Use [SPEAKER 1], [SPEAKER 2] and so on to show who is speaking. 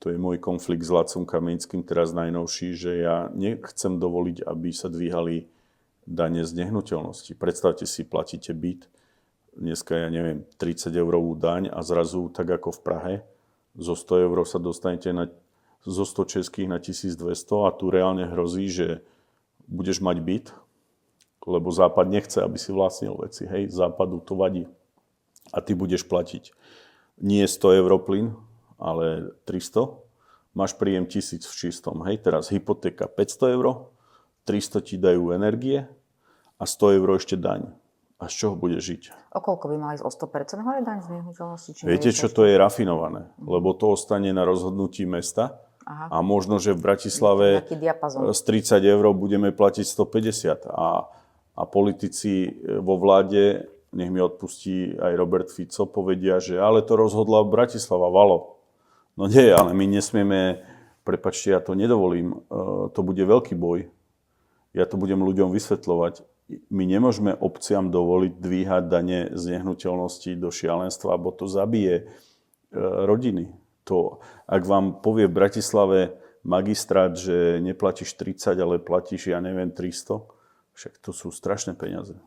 [SPEAKER 1] to je môj konflikt s Lacom Kamenickým, teraz najnovší, že ja nechcem dovoliť, aby sa dvíhali dane z nehnuteľnosti. Predstavte si, platíte byt, dneska, ja neviem, 30 eurovú daň a zrazu, tak ako v Prahe, zo 100 eur sa dostanete zo 100 českých na 1200 a tu reálne hrozí, že budeš mať byt, lebo Západ nechce, aby si vlastnil veci. Hej, Západu to vadí. A ty budeš platiť nie 100 eur plyn, ale 300. Máš príjem 1000 v čistom. Hej, teraz hypotéka 500 eur, 300 ti dajú energie a 100 eur ešte daň. A z čoho bude žiť?
[SPEAKER 2] O koľko by mali o 100% hore daň z nehnuteľnosti?
[SPEAKER 1] Viete, čo to je rafinované? Lebo to ostane na rozhodnutí mesta.
[SPEAKER 2] Aha.
[SPEAKER 1] A možno, že v Bratislave z 30 eur budeme platiť 150. A politici vo vláde, nech mi odpustí aj Robert Fico, povedia, že ale to rozhodla Bratislava, Valo. No nie, ale my nesmieme, prepáčte, ja to nedovolím, to bude veľký boj. Ja to budem ľuďom vysvetľovať. My nemôžeme obciam dovoliť dvíhať dane z nehnuteľnosti do šialenstva, alebo to zabije rodiny. To, ak vám povie v Bratislave magistrát, že neplatíš 30, ale platíš, ja neviem, 300, však to sú strašné peniaze.